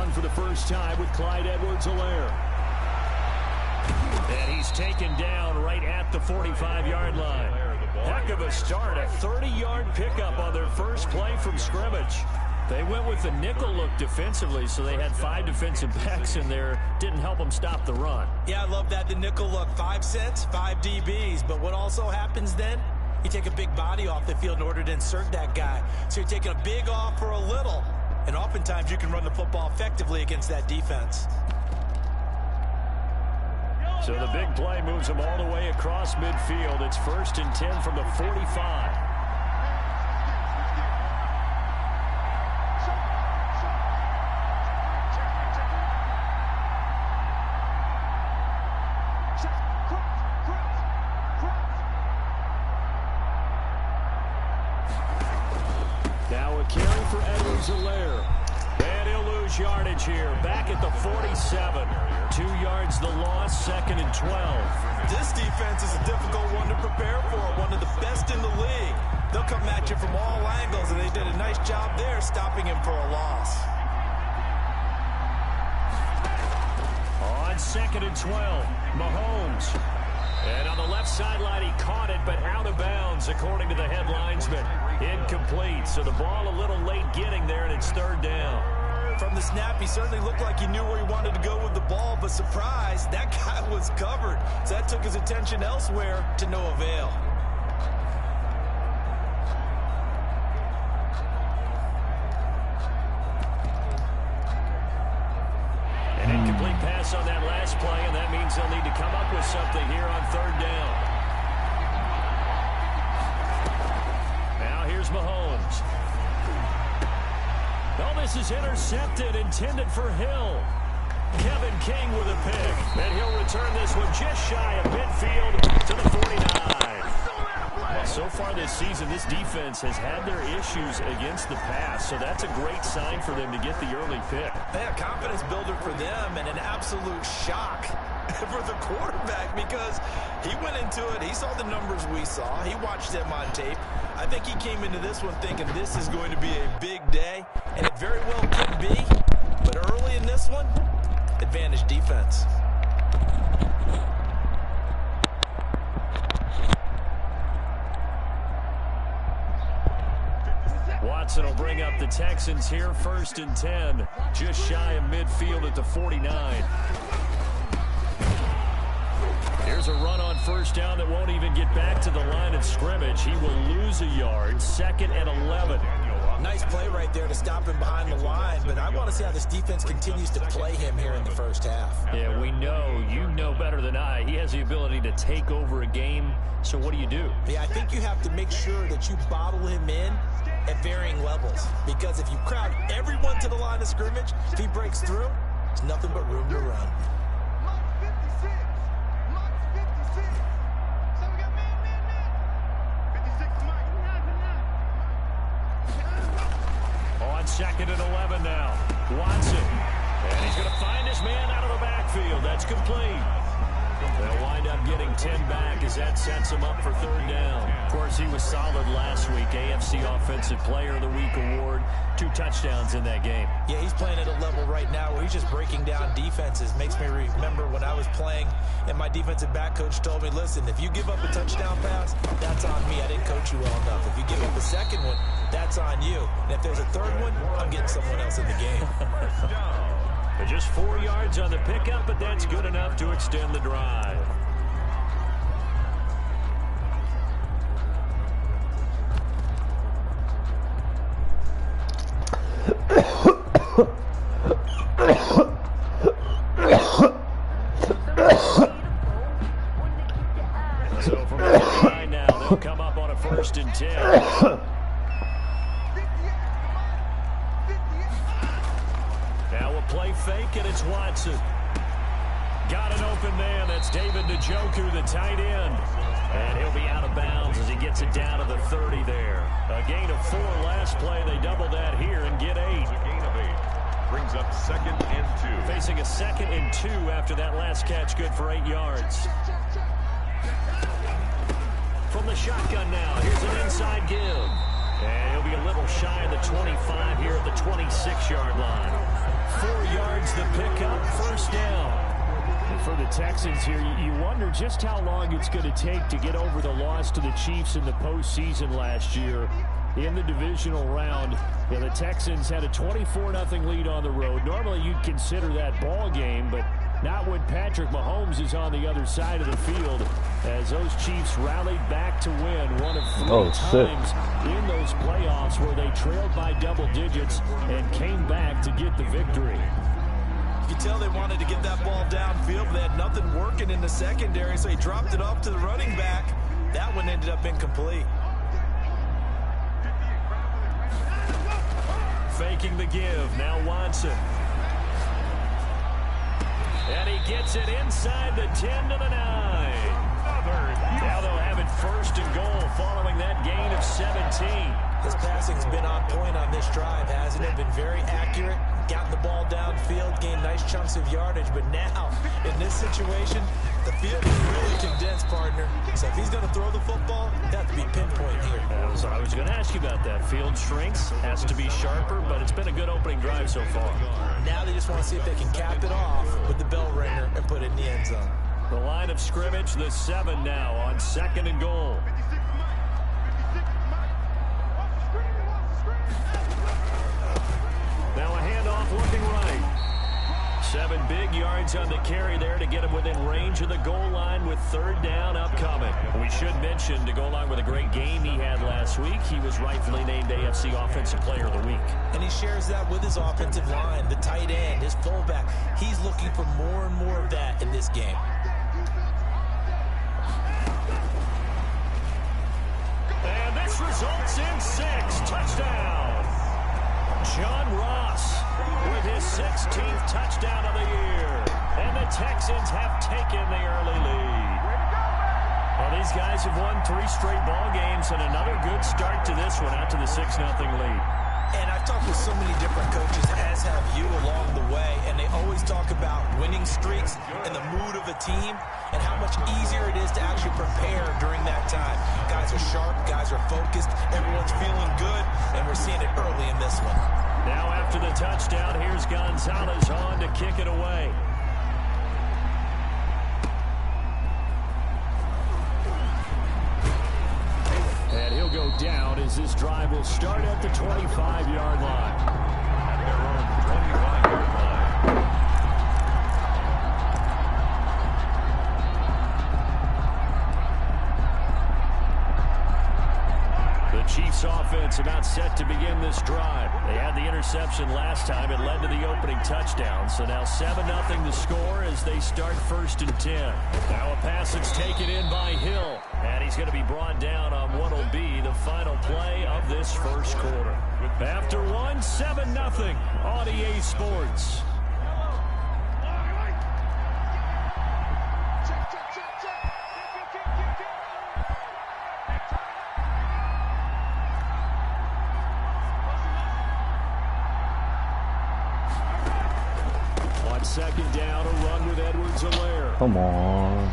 run for the first time with Clyde Edwards-Helaire. And he's taken down right at the 45-yard line. Heck of a start, a 30-yard pickup on their first play from scrimmage. They went with the nickel look defensively, so they had 5 defensive backs in there. Didn't help them stop the run. Yeah, I love that, the nickel look. 5 sets, 5 DBs. But what also happens then? You take a big body off the field in order to insert that guy. So you're taking a big off for a little. And oftentimes you can run the football effectively against that defense. So the big play moves them all the way across midfield. It's 1st and 10 from the 45. Now a carry for Edwards-Helaire. And he'll lose yardage here. Back at the 47. 2 yards the loss, 2nd and 12. This defense is a difficult one to prepare for. One of the best in the league. They'll come at you from all angles, and they did a nice job there stopping him for a loss. On 2nd and 12, Mahomes. And on the left sideline, he caught it, but out of bounds, according to the head linesman. Incomplete, so the ball a little late getting there, and it's 3rd down. From the snap, he certainly looked like he knew where he wanted to go with the ball, but surprise, that guy was covered. So that took his attention elsewhere to no avail. An incomplete pass on that last play, and that means they'll need to come up with something here on 3rd down. Now here's Mahomes. Oh, this is intercepted, intended for Hill. Kevin King with a pick, and he'll return this one just shy of midfield to the 49. Well, so far this season, this defense has had their issues against the pass, so that's a great sign for them to get the early pick. Yeah, confidence builder for them, and an absolute shock for the quarterback because he went into it. He saw the numbers we saw. He watched them on tape. I think he came into this one thinking this is going to be a big day, and it very well could be. But early in this one, advantage defense. Watson will bring up the Texans here, 1st and 10, just shy of midfield at the 49. Here's a run on 1st down that won't even get back to the line of scrimmage. He will lose a yard, 2nd and 11. Nice play right there to stop him behind the line, but I want to see how this defense continues to play him here in the first half. Yeah, we know, you know better than I, he has the ability to take over a game, so what do you do? Yeah, I think you have to make sure that you bottle him in at varying levels, because if you crowd everyone to the line of scrimmage, if he breaks through, there's nothing but room to run. On 2nd and 11 now, Watson, and he's going to find his man out of the backfield. That's complete. They'll wind up getting 10 back as that sets him up for 3rd down. Of course, he was solid last week. AFC Offensive Player of the Week award. 2 touchdowns in that game. Yeah, he's playing at a level right now where he's just breaking down defenses. Makes me remember when I was playing and my defensive back coach told me, listen, if you give up a touchdown pass, that's on me. I didn't coach you well enough. If you give up a second one, that's on you. And if there's a third one, I'm getting someone else in the game. Just 4 yards on the pickup, but that's good enough to extend the drive. So from the line now, they'll come up on a 1st and 10. Play fake, and it's Watson. Got an open man. That's David Njoku, the tight end. And he'll be out of bounds as he gets it down to the 30 there. A gain of 4 last play. They double that here and get 8. A gain of 8. Brings up 2nd and 2. Facing a 2nd and 2 after that last catch, good for 8 yards. From the shotgun now, here's an inside give. And he'll be a little shy of the 25 here at the 26-yard line. 4 yards the pickup, first down. For the Texans here, you wonder just how long it's going to take to get over the loss to the Chiefs in the postseason last year in the divisional round. Yeah, the Texans had a 24-0 lead on the road. Normally you'd consider that ball game, but not when Patrick Mahomes is on the other side of the field, as those Chiefs rallied back to win one of 3 times in those playoffs where they trailed by double digits and came back to get the victory. You could tell they wanted to get that ball downfield, but they had nothing working in the secondary, so he dropped it off to the running back. That one ended up incomplete. Faking the give, now Watson. And he gets it inside the 10 to the 9. Now they'll have it first and goal following that gain of 17. His passing's been on point on this drive, hasn't it? Been very accurate, gotten the ball downfield, gained nice chunks of yardage, but now, in this situation, the field is really condensed, partner. So if he's going to throw the football, it has to be pinpoint here. I was going to ask you about that. Field shrinks, has to be sharper, but it's been a good opening drive so far. Now they just want to see if they can cap it off with the bell ringer and put it in the end zone. The line of scrimmage, the 7 now on 2nd and goal. Now a handoff looking right. 7 big yards on the carry there to get him within range of the goal line with 3rd down upcoming. We should mention, to go along with a great game he had last week, he was rightfully named AFC Offensive Player of the Week. And he shares that with his offensive line, the tight end, his fullback. He's looking for more and more of that in this game. And this results in 6. Touchdown. John Ross with his 16th touchdown of the year. And the Texans have taken the early lead. Well, these guys have won 3 straight ball games and another good start to this one out to the 6-0 lead. And I've talked with so many different coaches, as have you, along the way, and they always talk about winning streaks and the mood of a team and how much easier it is to actually prepare during that time. Guys are sharp, guys are focused, everyone's feeling good, and we're seeing it early in this one. Now after the touchdown, here's Gonzalez on to kick it away. And he'll go down as this drive will start at the 25-yard line. At their own 25-yard line. The Chiefs offense about set to begin this drive. They had the interception last time. It led to the opening touchdown. So now 7-0 the score as they start 1st and 10. Now a pass that's taken in by Hill. And he's going to be brought down on what will be the final play of this first quarter. After 1, 7-0 on EA Sports. On 2nd down, a run with Edwards-Helaire. Come on.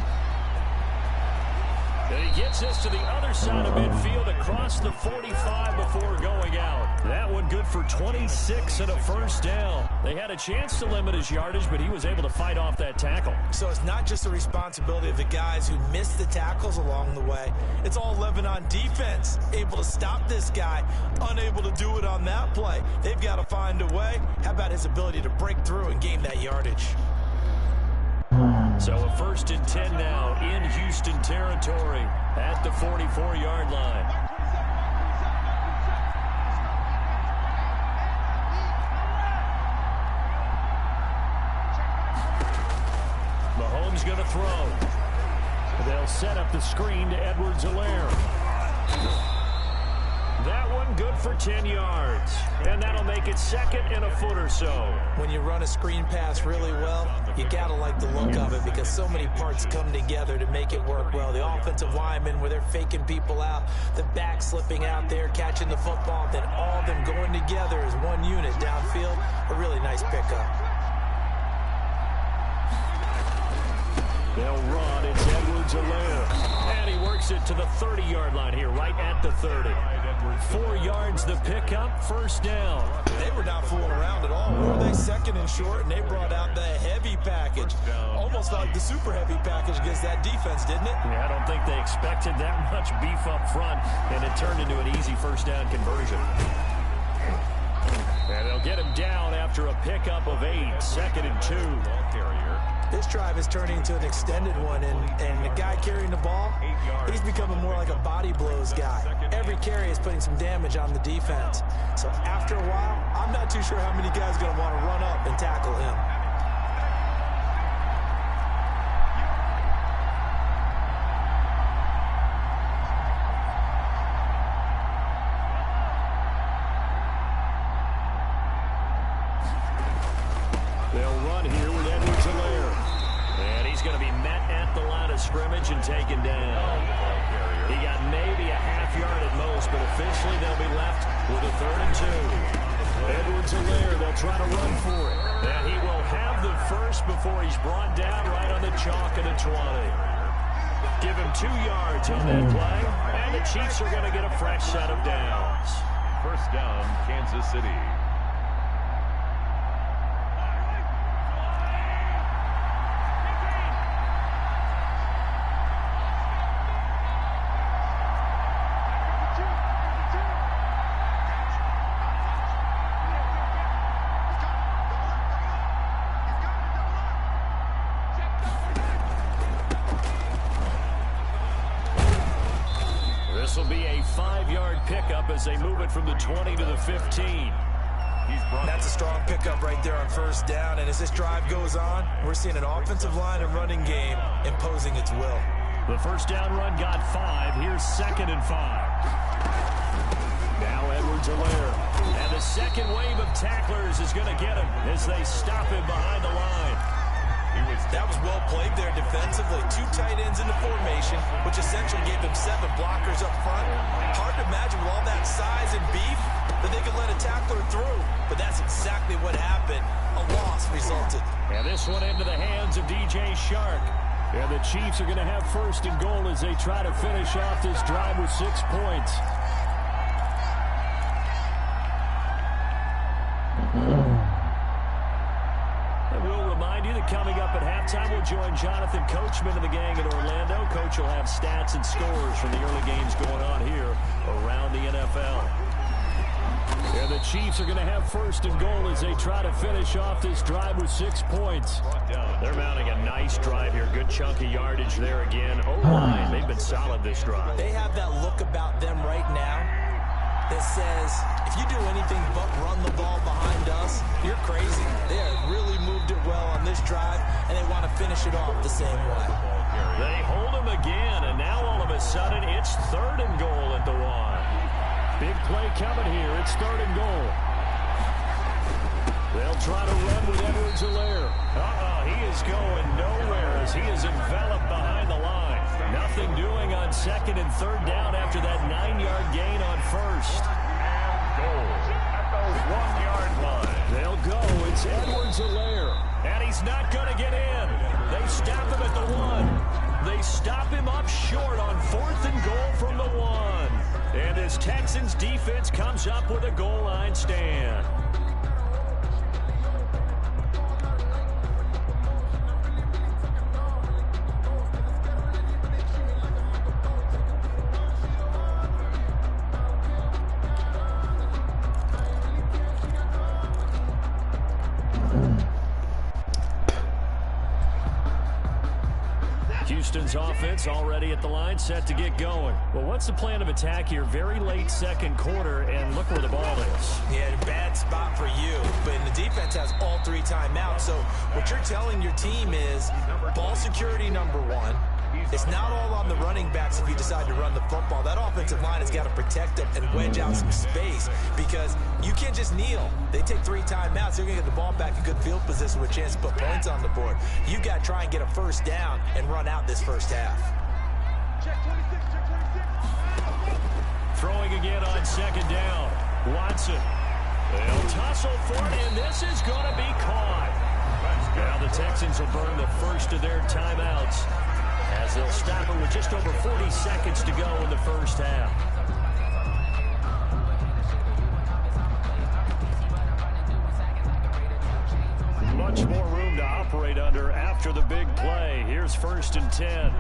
And he gets us to the other side of midfield across the 45 before going out. That one good for 26 and a first down. They had a chance to limit his yardage, but he was able to fight off that tackle. So it's not just the responsibility of the guys who missed the tackles along the way. It's all 11 on defense, able to stop this guy, unable to do it on that play. They've got to find a way. How about his ability to break through and gain that yardage? So a 1st and 10 now in Houston territory at the 44-yard line. Mahomes going to throw. They'll set up the screen to Edwards-Helaire. That one good for 10 yards. And that'll make it 2nd and a foot or so. When you run a screen pass really well, you got to like the look of it because so many parts come together to make it work well. The offensive linemen where they're faking people out, the back slipping out there, catching the football, then all of them going together as one unit downfield. A really nice pickup. They'll run. It's Edwards-Helaire. And he works takes it to the 30-yard line here, right at the 30. 4 yards the pickup, first down. They were not fooling around at all. Were they? Second and short, and they brought out the heavy package. Almost like the super heavy package against that defense, didn't it? Yeah, I don't think they expected that much beef up front, and it turned into an easy first down conversion. And they'll get him down after a pickup of 8, second and 2. This drive is turning into an extended one, and the guy carrying the ball, he's becoming more like a body blows guy. Every carry is putting some damage on the defense. So after a while, I'm not too sure how many guys are going to want to run up and tackle him. They'll run here with Edwards-Helaire. And he's going to be met at the line of scrimmage and taken down. He got maybe a half yard at most, but officially they'll be left with a 3rd and 2. Edwards-Helaire, they'll try to run for it. And he will have the first before he's brought down right on the chalk at the 20. Give him 2 yards on that play, and the Chiefs are going to get a fresh set of downs. First down, Kansas City. This will be a 5-yard pickup as they move it from the 20 to the 15. That's a strong pickup right there on first down, and as this drive goes on, we're seeing an offensive line and running game imposing its will. The first down run got 5. Here's 2nd and 5. Now Edwards-Helaire. And the second wave of tacklers is going to get him as they stop him behind the line. That was well played there defensively. 2 tight ends in the formation, which essentially gave them 7 blockers up front. Hard to imagine with all that size and beef that they could let a tackler through. But that's exactly what happened. A loss resulted. And this one into the hands of DJ Shark. And the Chiefs are going to have 1st and goal as they try to finish off this drive with 6 points. Coming up at halftime, we'll join Jonathan Coachman of the gang in Orlando. Coach will have stats and scores from the early games going on here around the NFL. And the Chiefs are going to have 1st and goal as they try to finish off this drive with 6 points. They're mounting a nice drive here. Good chunk of yardage there again. O-line, they've been solid this drive. They have that look about them right now that says, if you do anything but run the ball behind us, you're crazy. They have really moved it well on this drive, and they want to finish it off the same way. They hold him again, and now all of a sudden, it's 3rd and goal at the 1. Big play coming here. It's 3rd and goal. They'll try to run with Edwards-Helaire. He is going nowhere as he is enveloped behind the line. Nothing doing on 2nd and 3rd down after that 9-yard gain on 1st. And goal at the 1-yard line. They'll go. It's Edwards-Helaire. And he's not going to get in. They stop him at the 1. They stop him up short on 4th and goal from the 1. And this Texans defense comes up with a goal line stand. Houston's offense already at the line, set to get going. Well, what's the plan of attack here? Very late 2nd quarter, and look where the ball is. Yeah, bad spot for you. But the defense has all 3 timeouts. So what you're telling your team is ball security number 1. It's not all on the running backs if you decide to run the football. That offensive line has got to protect them and wedge out some space because you can't just kneel. They take 3 timeouts. They're going to get the ball back in good field position with a chance to put points on the board. You got to try and get a first down and run out this first half. Throwing again on 2nd down. Watson. They'll tussle for it, and this is going to be caught. Now the Texans will burn the first of their timeouts. as they'll stop it with just over 40 seconds to go in the first half. Much more room to operate under after the big play. Here's 1st and 10.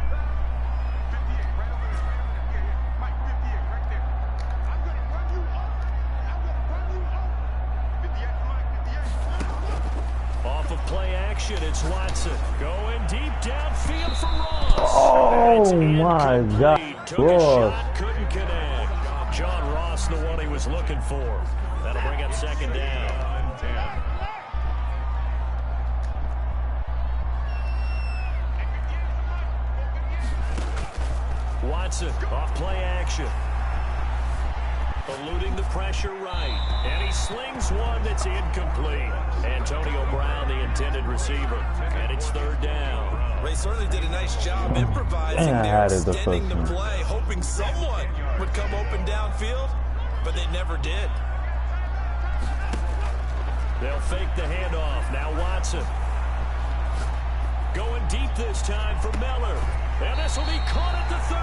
Off of play action, it's Watson. Going deep downfield for Ross. Oh, my God. Took a shot, couldn't connect. John Ross, the one he was looking for. That'll bring up 2nd down. Watson off play action. Eluding the pressure right. And he slings one that's incomplete. Antonio Brown, the intended receiver. And it's 3rd down. They certainly did a nice job improvising there, extending the play, hoping someone would come open downfield, but they never did. They'll fake the handoff. Now Watson. Going deep this time for Miller. And this will be caught at the 30.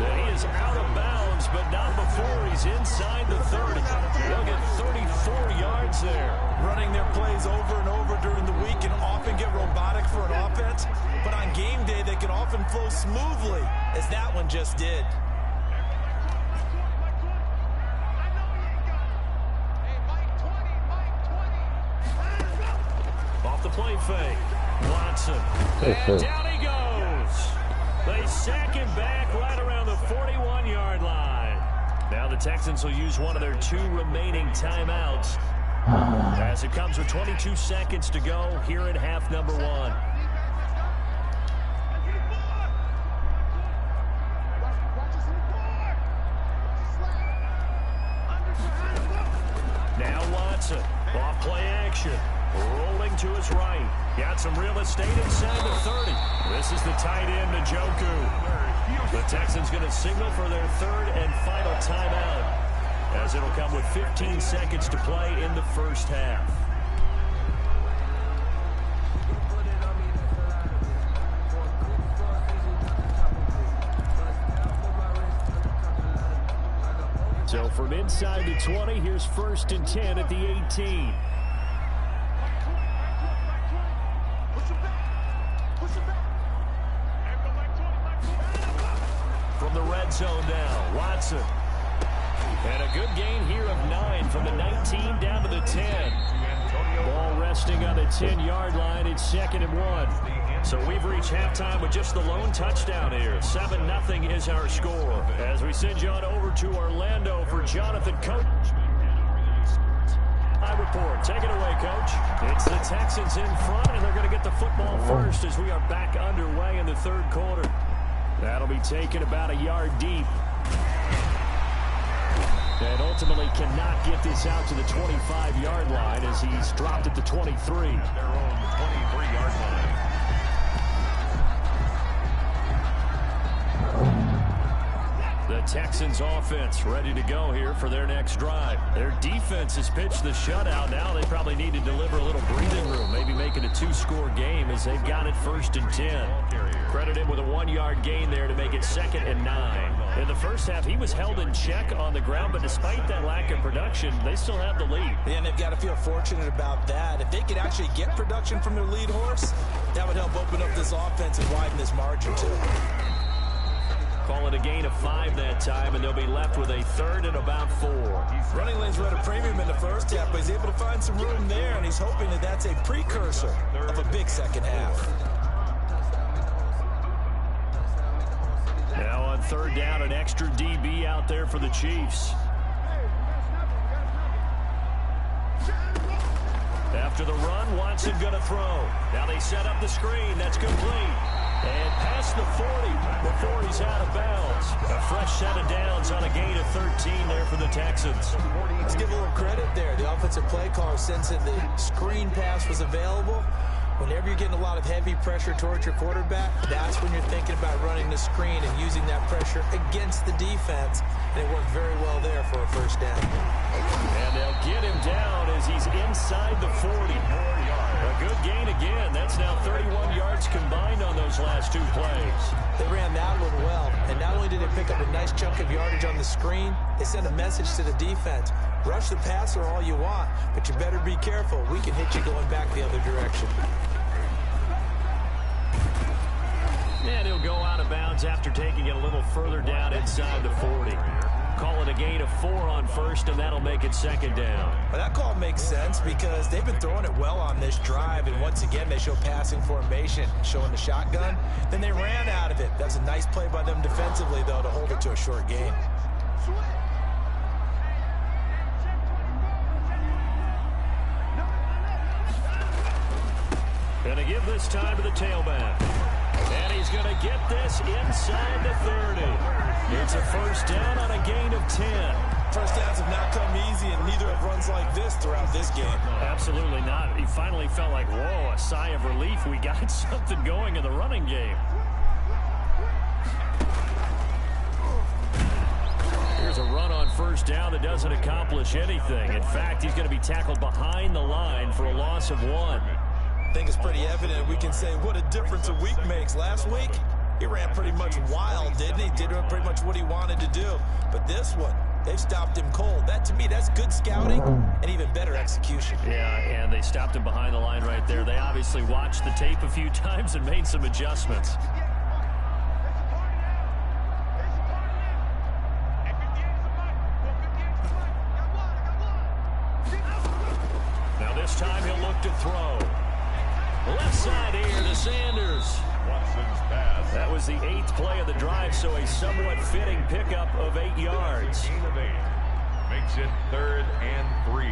Then he is out of bounds, but not before he's inside the 30. They'll get 34 yards there. Running their plays over and over during the week can often get robotic for an offense, but on game day they can often flow smoothly, as that one just did. Off the play fake. Watson. And down he goes. They sack him back right around the 41-yard line. Now the Texans will use one of their 2 remaining timeouts as it comes with 22 seconds to go here in half number 1. Now Watson. Off play action. Rolling to his right. Got some real estate inside the 30. This is the tight end, Njoku. The Texans going to signal for their 3rd and final timeout, as it'll come with 15 seconds to play in the first half. So from inside the 20, here's 1st and 10 at the 18. From the red zone now, Watson. And a good gain here of 9 from the 19 down to the 10. Ball resting on the 10-yard line. It's 2nd and 1. So we've reached halftime with just the lone touchdown here. 7-0 is our score. As we send you on over to Orlando for Jonathan Coach. Report. Take it away, Coach. It's the Texans in front, and they're going to get the football first as we are back underway in the 3rd quarter. That'll be taken about a yard deep. And ultimately cannot get this out to the 25-yard line as he's dropped at the 23. Their own 23-yard line. The Texans offense ready to go here for their next drive. Their defense has pitched the shutout. Now they probably need to deliver a little breathing room, maybe make it a 2-score game as they've got it 1st and 10. Credit him with a 1-yard gain there to make it 2nd and 9. In the first half, he was held in check on the ground, but despite that lack of production, they still have the lead. Yeah, and they've got to feel fortunate about that. If they could actually get production from their lead horse, that would help open up this offense and widen this margin too. Call it a gain of 5 that time, and they'll be left with a 3rd and about 4. Running lanes were at a premium in the first half, but he's able to find some room there, and he's hoping that that's a precursor of a big second half. Now on 3rd down, an extra DB out there for the Chiefs. After the run, Watson going to throw. Now they set up the screen. That's complete. And past the 40 before he's out of bounds. A fresh set of downs on a gain of 13 there for the Texans. Let's give a little credit there. The offensive play caller sensing the screen pass was available. Whenever you're getting a lot of heavy pressure towards your quarterback, that's when you're thinking about running the screen and using that pressure against the defense. And it worked very well there for a 1st down. And they'll get him down as he's inside the 40. A good gain again. That's now 31 yards combined on those those last two plays. They ran that one well, and not only did they pick up a nice chunk of yardage on the screen, they sent a message to the defense. Rush the passer all you want, but you better be careful. We can hit you going back the other direction. And he'll go out of bounds after taking it a little further down inside the 40. Call it a gain of 4 on first, and that'll make it second down. Well, that call makes sense because they've been throwing it well on this drive, and once again, they show passing formation, showing the shotgun. Then they ran out of it. That's a nice play by them defensively, though, to hold it to a short gain. Going to give this time to the tailback. And he's going to get this inside the 30. It's a first down on a gain of 10. First downs have not come easy, and neither have runs like this throughout this game. Absolutely not. He finally felt like, whoa, a sigh of relief. We got something going in the running game. Here's a run on first down that doesn't accomplish anything. In fact, he's going to be tackled behind the line for a loss of 1. I think it's pretty evident. We can say what a difference a week makes. Last week, he ran pretty much wild, didn't he? Did pretty much what he wanted to do. But this one, they've stopped him cold. That, to me, that's good scouting and even better execution. Yeah, and they stopped him behind the line right there. They obviously watched the tape a few times and made some adjustments. Now this time he'll look to throw. Left side here to Sanders. Watson's pass. That was the 8th play of the drive, so a somewhat fitting pickup of 8 yards. Gain of 8. Makes it 3rd and 3.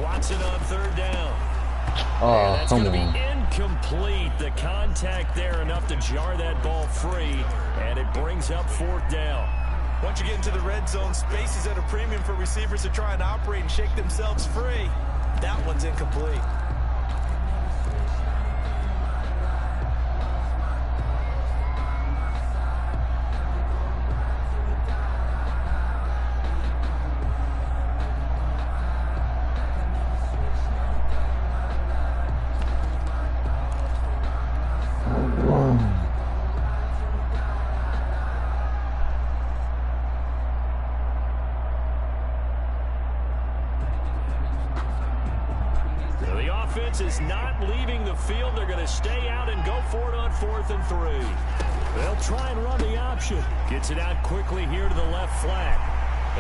Watson on 3rd down. Oh, That's come going to on. be incomplete. The contact there enough to jar that ball free, and it brings up 4th down. Once you get into the red zone, space is at a premium for receivers to try and operate and shake themselves free. That one's incomplete. Is not leaving the field. They're going to stay out and go for it on 4th and 3. They'll try and run the option. Gets it out quickly here to the left flat.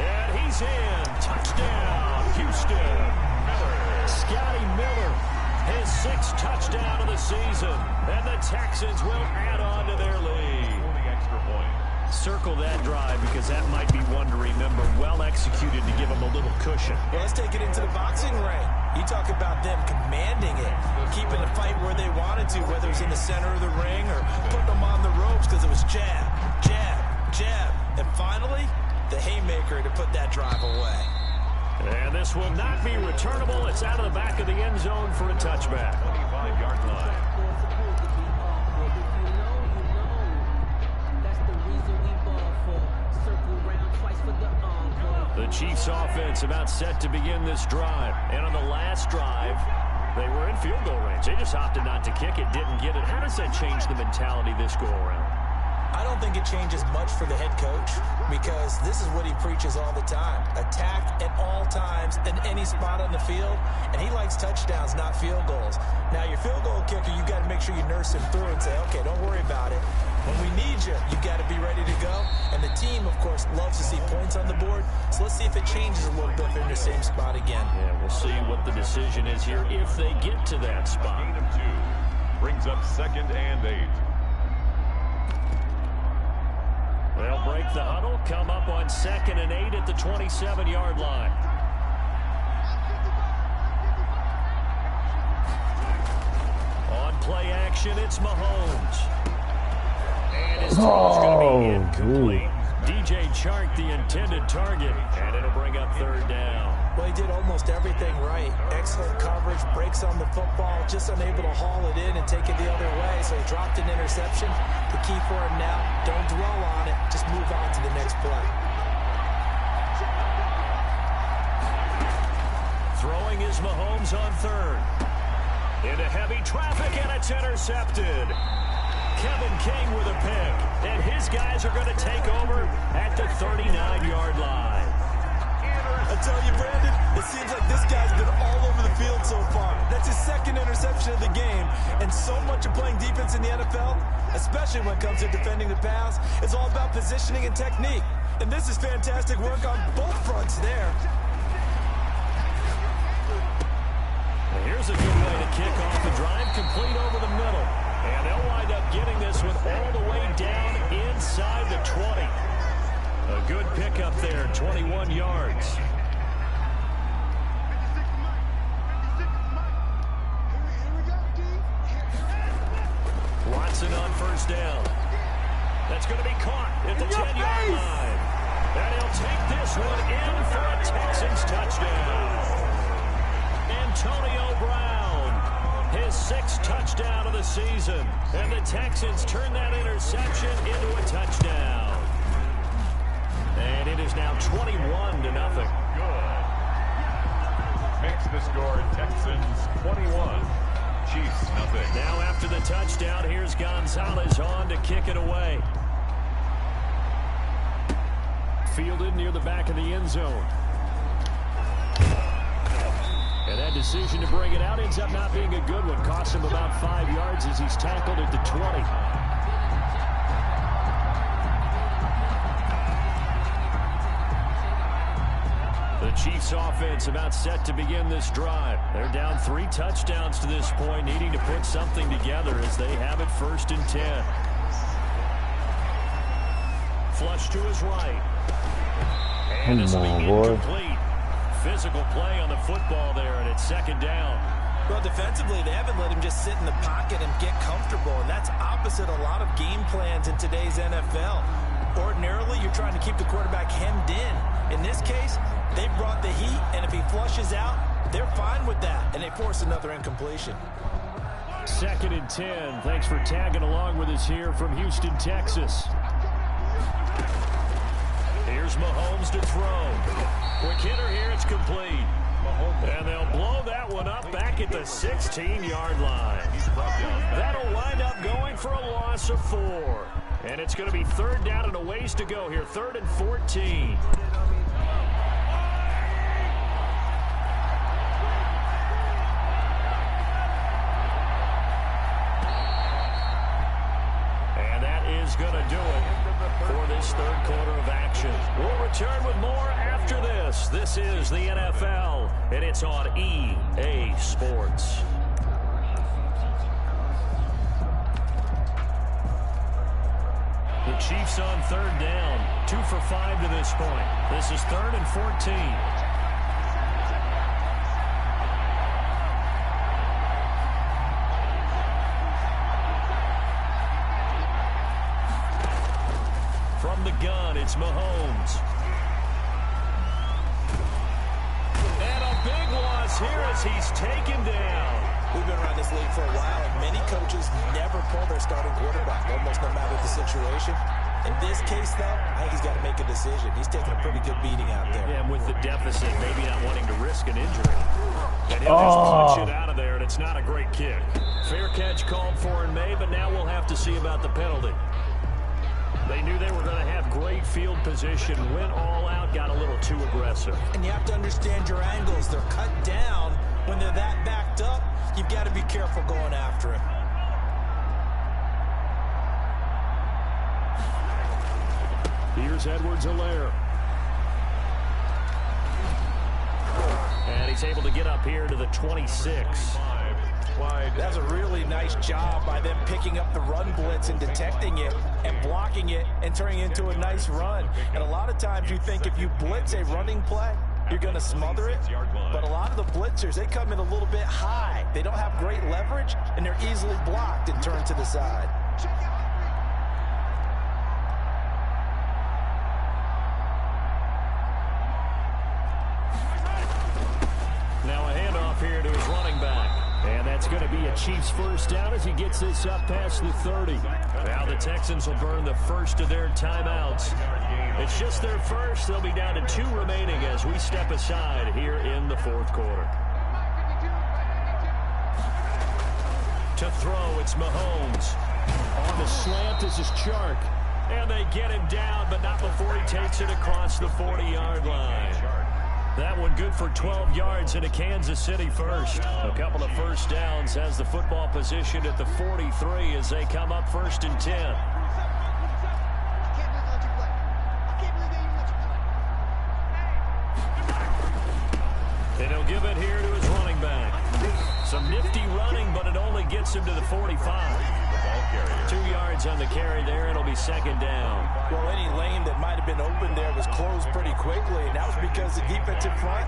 And he's in. Touchdown, Houston. Scotty Miller, his 6th touchdown of the season. And the Texans will add on to their lead. Extra point. Circle that drive because that might be one to remember. Well executed to give them a little cushion. Well, let's take it into the boxing ring. You talk about them commanding it, keeping the fight where they wanted to, whether it's in the center of the ring or putting them on the ropes because it was jab, jab, jab. And finally, the haymaker to put that drive away. And this will not be returnable. It's out of the back of the end zone for a touchback. 25-yard line. The Chiefs offense about set to begin this drive. And on the last drive, they were in field goal range. They just opted not to kick it, didn't get it. How does that change the mentality this go around? I don't think it changes much for the head coach because this is what he preaches all the time. Attack at all times in any spot on the field, and he likes touchdowns, not field goals. Now, your field goal kicker, you got to make sure you nurse him through and say, okay, don't worry about it. When we need you, you got to be ready to go. And the team, of course, loves to see points on the board. So let's see if it changes a little bit if they're in the same spot again. Yeah, we'll see what the decision is here if they get to that spot. Gain of 2. Brings up 2nd and 8. They'll break the huddle, come up on 2nd and 8 at the 27-yard line. On play action, it's Mahomes. And his throw's going to be incomplete. DJ Chark, the intended target, and it'll bring up 3rd down. Well, he did almost everything right. Excellent coverage, breaks on the football, just unable to haul it in and take it the other way. So he dropped an interception. The key for him now, don't dwell on it. Just move on to the next play. Here's Mahomes on third. Into heavy traffic, and it's intercepted. Kevin King with a pick, and his guys are going to take over at the 39-yard line. I tell you, Brandon, it seems like this guy's been all over the field so far. That's his second interception of the game, and so much of playing defense in the NFL, especially when it comes to defending the pass, is all about positioning and technique. And this is fantastic work on both fronts there. And here's a good way to kick off the drive, complete over the middle. And they'll wind up getting this one all the way down inside the 20. A good pickup there, 21 yards. Watson on first down. That's going to be caught at the 10-yard line. And he'll take this one in for a Texans touchdown. Antonio Brown, his 6th touchdown of the season. And the Texans turn that interception into a touchdown. And it is now 21-0. Good. Makes the score Texans 21. Chiefs nothing. Now after the touchdown, here's Gonzalez on to kick it away. Fielded near the back of the end zone. And that decision to bring it out ends up not being a good one. Costs him about 5 yards as he's tackled at the 20. The Chiefs offense about set to begin this drive. They're down 3 touchdowns to this point, needing to put something together as they have it 1st and 10. Flush to his right. And this will be incomplete. Physical play on the football there, and it's 2nd down. Well, defensively, they haven't let him just sit in the pocket and get comfortable, and that's opposite a lot of game plans in today's NFL. Ordinarily, you're trying to keep the quarterback hemmed in. In this case, they brought the heat, and if he flushes out, they're fine with that, and they force another incompletion. 2nd and 10. Thanks for tagging along with us here from Houston, Texas. Here's Mahomes to throw. Quick hitter here, it's complete. And they'll blow that one up back at the 16-yard line. That'll wind up going for a loss of 4. And it's going to be 3rd down and a ways to go here. 3rd and 14. And that is going to do it for this 3rd quarter of action. We'll return with more after this. This is the NFL, and it's on EA Sports. The Chiefs on 3rd down. 2 for 5 to this point. This is 3rd and 14. From the gun, it's Mahomes. And a big loss here as he's taken down. We've been around this league for a while, and many coaches never pull their starting quarterback, almost no matter the situation. In this case, though, I think he's got to make a decision. He's taking a pretty good beating out there. Yeah, and with the deficit, maybe not wanting to risk an injury. And he'll just punch it out of there, and it's not a great kick. Fair catch called for in May, but now we'll have to see about the penalty. They knew they were going to have great field position, went all out, got a little too aggressive. And you have to understand your angles. They're cut down. When they're that backed up, you've got to be careful going after him. Here's Edwards-Helaire. And he's able to get up here to the 26. That's a really nice job by them picking up the run blitz and detecting it and blocking it and turning it into a nice run. And a lot of times you think if you blitz a running play, you're going to smother it. But a lot of the blitzers, they come in a little bit high. They don't have great leverage, and they're easily blocked and turned to the side. Now a handoff here to his running back. And that's going to be a Chiefs first down as he gets this up past the 30. Now the Texans will burn the first of their timeouts. It's just their first. They'll be down to 2 remaining as we step aside here in the 4th quarter. To throw, it's Mahomes. On the slant, this is Chark. And they get him down, but not before he takes it across the 40-yard line. That one good for 12 yards into Kansas City first. A couple of first downs, has the football position at the 43 as they come up 1st and 10. And he'll give it here to his running back. Some nifty running, but it only gets him to the 45. 2 yards on the carry there. It'll be 2nd down. Well, any lane that might have been open there was closed pretty quickly, and that was because the defensive front,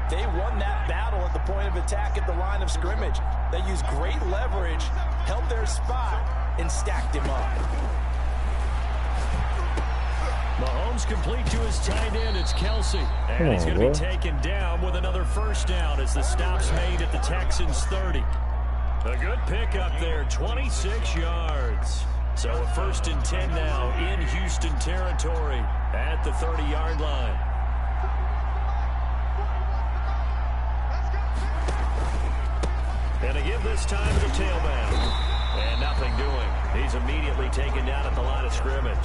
they won that battle at the point of attack at the line of scrimmage. They used great leverage, held their spot, and stacked him up. Mahomes complete to his tight end. It's Kelsey. And he's going to be taken down with another first down as the stop's made at the Texans' 30. A good pickup there, 26 yards. So a 1st and 10 now in Houston territory at the 30-yard line. And to give this time to the tailback. And nothing doing. He's immediately taken down at the line of scrimmage.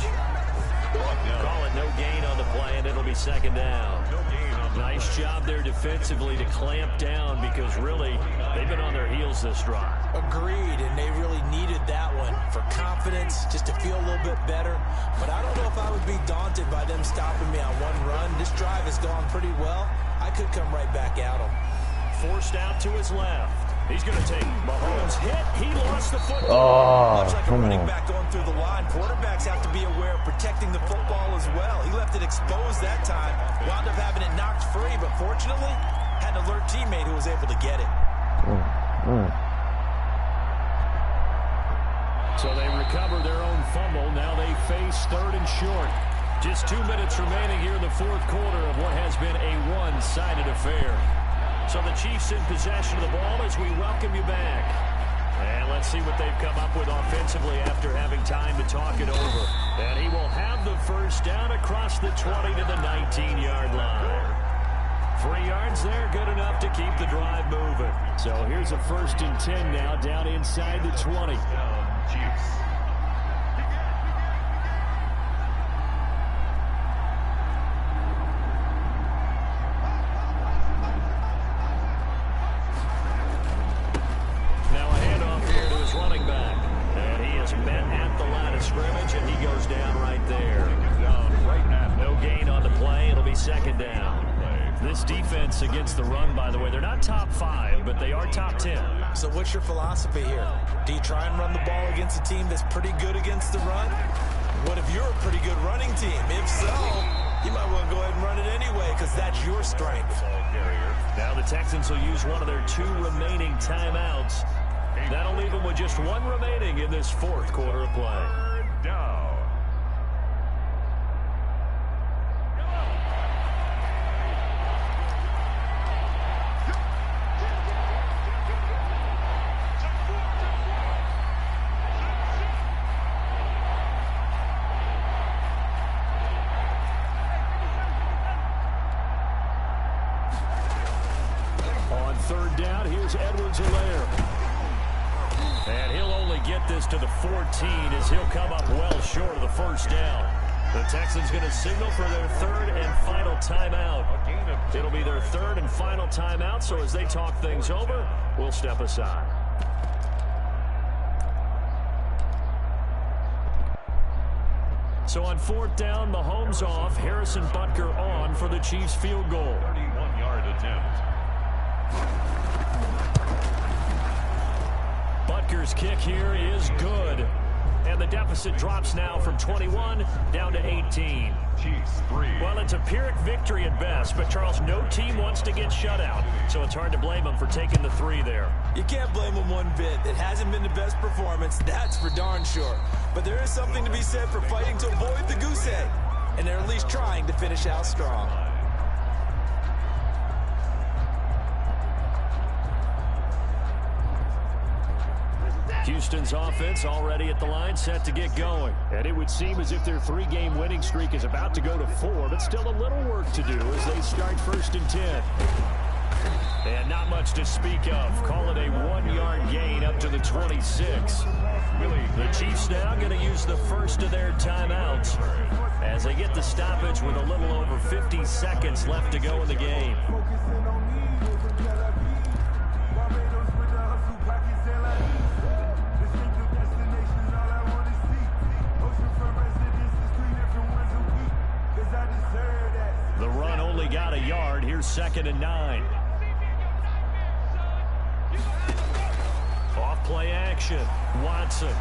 Call it no gain on the play, and it'll be 2nd down. Nice job there defensively to clamp down because really they've been on their heels this drive. Agreed, and they really needed that one for confidence, just to feel a little bit better. But I don't know if I would be daunted by them stopping me on one run. This drive has gone pretty well. I could come right back at them. Forced out to his left. He's going to take Mahomes hit. He lost the football. Much like a running back going through the line, quarterbacks have to be aware of protecting the football as well. He left it exposed that time, wound up having it knocked free, but fortunately had an alert teammate who was able to get it. So they recover their own fumble. Now they face 3rd and short. Just 2 minutes remaining here in the 4th quarter of what has been a one-sided affair. So the Chiefs in possession of the ball as we welcome you back. And let's see what they've come up with offensively after having time to talk it over. And he will have the first down across the 20 to the 19-yard line. 3 yards there, good enough to keep the drive moving. So here's a 1st and 10 now down inside the 20. Chiefs. And he goes down right there. No gain on the play. It'll be 2nd down. This defense against the run, by the way, they're not top 5, but they are top 10. So what's your philosophy here? Do you try and run the ball against a team that's pretty good against the run? What if you're a pretty good running team? If so, you might want to go ahead and run it anyway because that's your strength. Now the Texans will use one of their 2 remaining timeouts. That'll leave them with just 1 remaining in this 4th quarter of play. Down. On 3rd down, here's Edwards-Helaire. And he'll only get this to the 14 as he'll come up well short of the first down. The Texans going to signal for their 3rd and final timeout. It'll be their 3rd and final timeout, so as they talk things over, we'll step aside. So on 4th down, Mahomes off, Harrison Butker on for the Chiefs field goal. 31-yard attempt. Butker's kick here is good. And the deficit drops now from 21 down to 18. Chiefs 3. Well, it's a Pyrrhic victory at best, but Charles, no team wants to get shut out. So it's hard to blame them for taking the 3 there. You can't blame them one bit. It hasn't been the best performance, that's for darn sure. But there is something to be said for fighting to avoid the goose egg. And they're at least trying to finish out strong. Houston's offense already at the line, set to get going. And it would seem as if their 3-game winning streak is about to go to 4, but still a little work to do as they start 1st and 10. And not much to speak of. Call it a 1-yard gain up to the 26. Really, the Chiefs now going to use the first of their timeouts as they get the stoppage with a little over 50 seconds left to go in the game. The run only got a yard. Here's 2nd and 9. Off play action. Watson.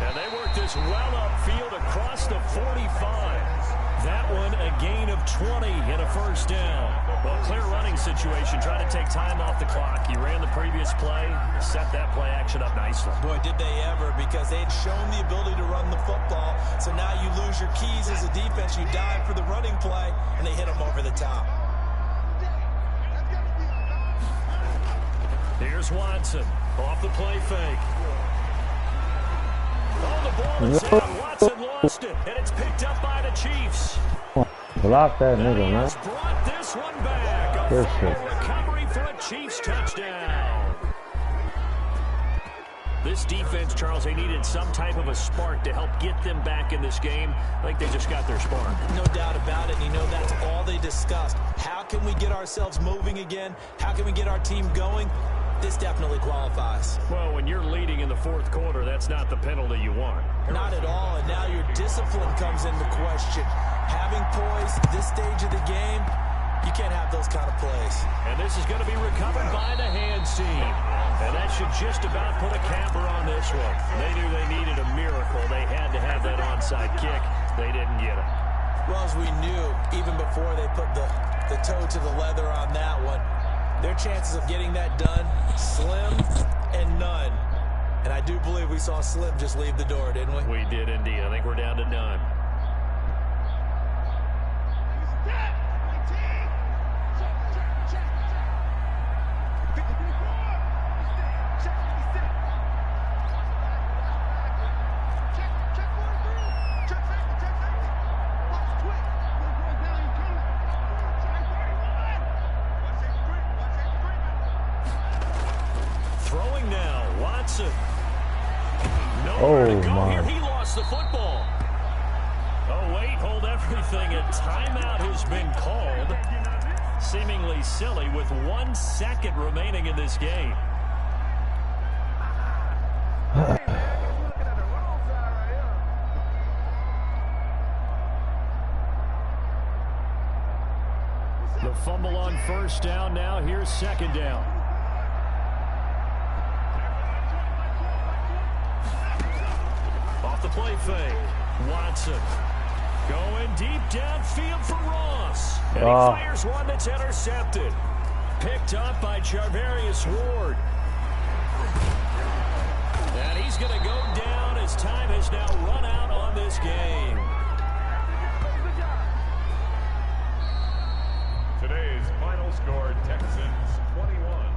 And they work this well upfield across the 45. That one a gain of 20 and a first down. Well, clear running situation. Try to take time off the clock. You ran the previous play. Set that play action up nicely. Boy, did they ever, because they had shown the ability to run the football. So now you lose your keys as a defense. You dive for the running play, and they hit them over the top. Here's Watson. Off the play fake. Oh, the ball is out. Watson lost it, and it's picked up by the Chiefs. Block that nigga, man. He's brought this one back. A full recovery for a Chiefs touchdown. This defense, Charles, they needed some type of a spark to help get them back in this game. I think they just got their spark. No doubt about it, and you know that's all they discussed. How can we get ourselves moving again? How can we get our team going? This definitely qualifies. Well, when you're leading in the 4th quarter, that's not the penalty you want. Not at all, and now your discipline comes into question. Having poise this stage of the game, you can't have those kind of plays. And this is going to be recovered by the hands team. And that should just about put a capper on this one. They knew they needed a miracle. They had to have that onside kick. They didn't get it. Well, as we knew, even before they put the toe to the leather on that one, their chances of getting that done, slim and none. And I do believe we saw Slim just leave the door, didn't we? We did indeed. I think we're down to none. Throwing now, Watson. Nowhere to go here. He lost the football. Oh, wait, hold everything. A timeout has been called. Seemingly silly with 1 second remaining in this game. The fumble on first down now. Here's 2nd down. Off the play fake. Watson going deep downfield for Ross. And he fires one that's intercepted. Picked up by Charvarius Ward. And he's going to go down as time has now run out on this game. Today's final score, Texans 21.